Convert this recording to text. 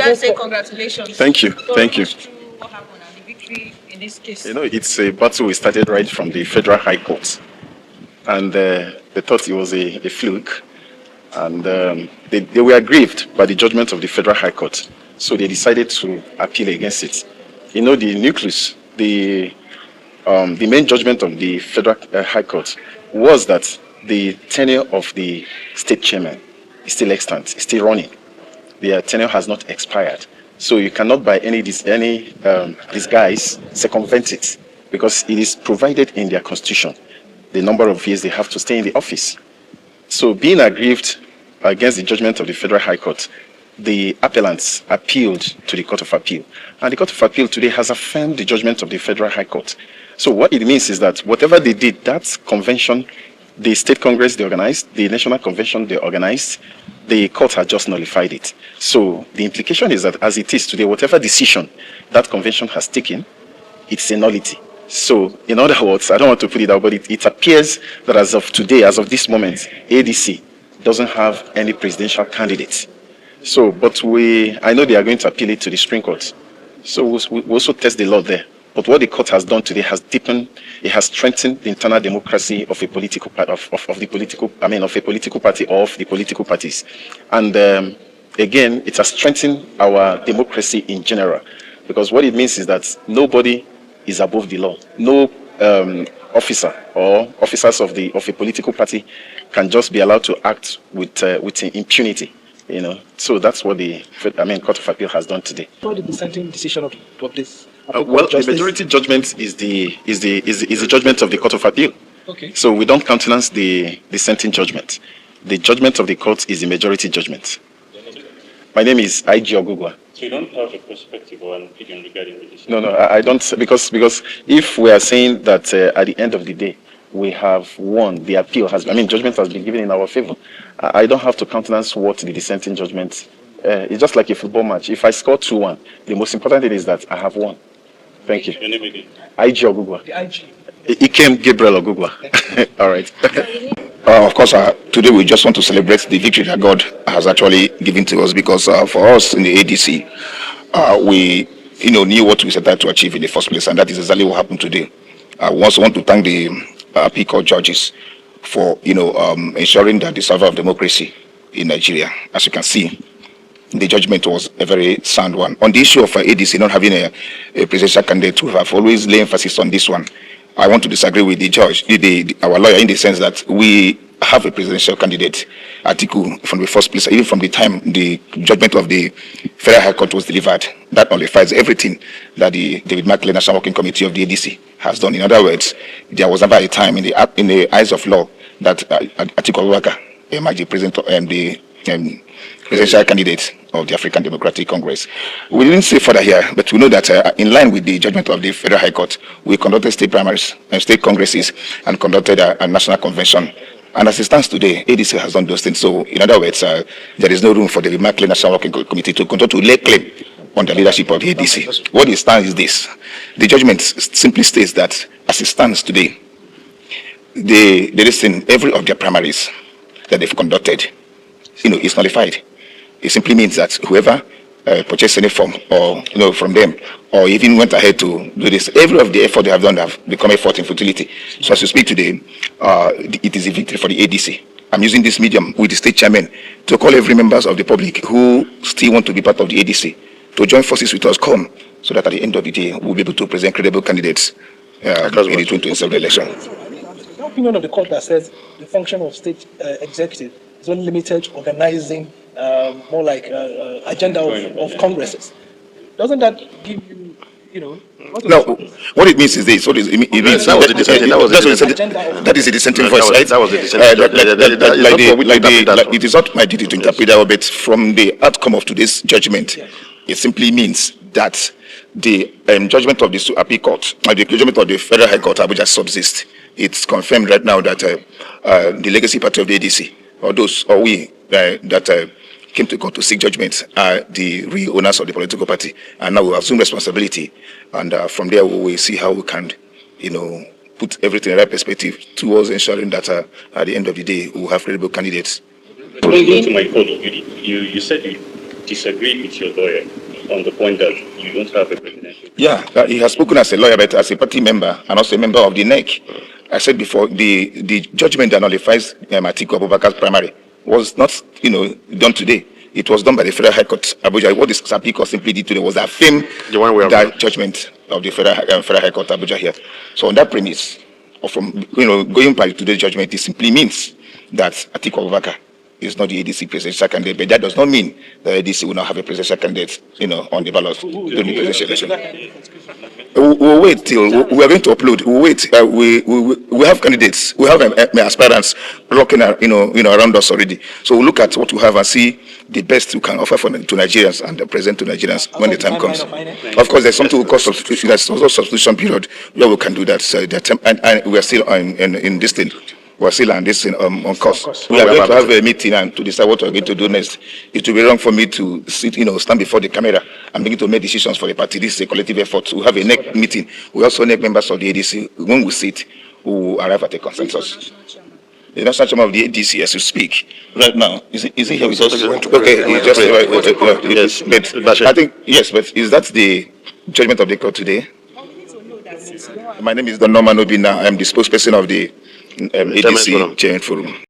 Let's say congratulations. Thank you. Thank you. What happened and the victory in this case? You know, it's a battle we started right from the Federal High Court. And they thought it was a fluke. And they were aggrieved by the judgment of the Federal High Court. So they decided to appeal against it. You know, the nucleus, the main judgment of the Federal High Court was that the tenure of the state chairman is still extant, is still running. Their tenure has not expired. So you cannot by any disguise circumvent it, because it is provided in their constitution the number of years they have to stay in the office. So being aggrieved against the judgment of the Federal High Court, the appellants appealed to the Court of Appeal. And the Court of Appeal today has affirmed the judgment of the Federal High Court. So what it means is that whatever they did, that convention, the State Congress they organized, the National Convention they organized, the court had just nullified it. So the implication is that as it is today, whatever decision that convention has taken, it's a nullity. So in other words, I don't want to put it out, but it appears that as of today, as of this moment, ADC doesn't have any presidential candidate. So, but I know they are going to appeal it to the Supreme Court. So we also test the law there. But what the court has done today has deepened, it has strengthened the internal democracy of a political party, of a political party or of the political parties. And again, it has strengthened our democracy in general. Because what it means is that nobody is above the law. No officer or officers of a political party can just be allowed to act with impunity. You know, so that's what the Court of Appeal has done today. What the dissenting decision of this? Well, the majority judgment is the judgment of the Court of Appeal. Okay. So we don't countenance the dissenting judgment. The judgment of the court is the majority judgment. My name is IG Ogugwa. So you don't have a perspective or an opinion regarding the decision? No, I don't, because if we are saying that at the end of the day we have won, the appeal has, judgment has been given in our favor, I don't have to countenance what the dissenting judgment. It's just like a football match. If I score 2-1, the most important thing is that I have won. Thank you. Your name again? IG Ogugwa. The IG. Ikem Gabriel Ogugwa. All right. Of course, today we just want to celebrate the victory that God has actually given to us, because for us in the ADC, we knew what we set out to achieve in the first place, and that is exactly what happened today. We also want to thank the Appeal Court judges for ensuring that the survival of democracy in Nigeria. As you can see, the judgment was a very sound one. On the issue of ADC not having a presidential candidate, we have always laid emphasis on this one. I want to disagree with the judge, our lawyer, in the sense that we have a presidential candidate, Atiku, from the first place, even from the time the judgment of the Federal High Court was delivered. That nullifies everything that the David Markley National Working Committee of the ADC has done. In other words, there was never a time in the eyes of law that Atiku Abubakar might be the presidential candidate of the African Democratic Congress. We didn't say further here, but we know that in line with the judgment of the Federal High Court, we conducted state primaries and state congresses and conducted a national convention. And as it stands today, ADC has done those things. So, in other words, there is no room for the Markley National Working Committee to continue to lay claim on the leadership of the ADC. What it stands is this. The judgment simply states that as it stands today, every of their primaries that they've conducted, is nullified. It simply means that whoever purchased any form or from them, or even went ahead to do this, every of the effort they have done have become effort in futility. So as we speak today, it is a victory for the ADC. I'm using this medium with the state chairman to call every members of the public who still want to be part of the ADC to join forces with us, come, so that at the end of the day we'll be able to present credible candidates in the 2027 election. The opinion of the court that says the function of state executive is only limited to organizing more like agenda of congresses. Doesn't that give you, No, what it means is this. What it means that was the dissenting. That is a dissenting voice, right? That was the dissenting. It is not my duty to interpret that, but from the outcome of today's judgment, it simply means that the judgment of the Appeal Court, the judgment of the Federal High Court, Abuja subsists. It's confirmed right now that the legacy party of the ADC, or those, or we that came to court to seek judgment are the real owners of the political party, and now we assume responsibility, and from there we will see how we can, put everything in the right perspective towards ensuring that at the end of the day we will have credible candidates. Going to my call, you said you disagreed with your lawyer on the point that you don't have a presidential. Yeah, he has spoken as a lawyer, but as a party member and also a member of the NEC. I said before, the judgment that nullifies Atiku ABUBAKAR'S primary was not, done today. It was done by the Federal High Court, Abuja. What this Atiku simply did today was affirm that judgment of the Federal High Court, Abuja here. So on that premise, or from going by today's judgment, it simply means that Atiku ABUBAKAR is not the ADC presidential candidate, but that does not mean that ADC will not have a presidential candidate, on the ballot during the presidential election. We'll wait till we are going to upload. We'll wait. We have candidates. We have aspirants blocking, around us already. So we'll look at what we have and see the best we can offer to Nigerians and present to Nigerians when the time comes. Of course, there's something we call substitution. There's also substitution period where we can do that. So and we are still in this thing. We're still on this on course. We are going to have a meeting and to decide what we're going to do next. It will be wrong for me to sit, stand before the camera and begin to make decisions for the party. This is a collective effort. We have a NEC meeting. We also NEC members of the ADC. When we sit, we will arrive at a consensus. The national chairman of the ADC, as you speak, right now, is he here with us? Okay, he's just yes. But I think yes, but is that the judgment of the court today? My name is Don Norman Obina. I'm the spokesperson of the ADC Chairman Forum.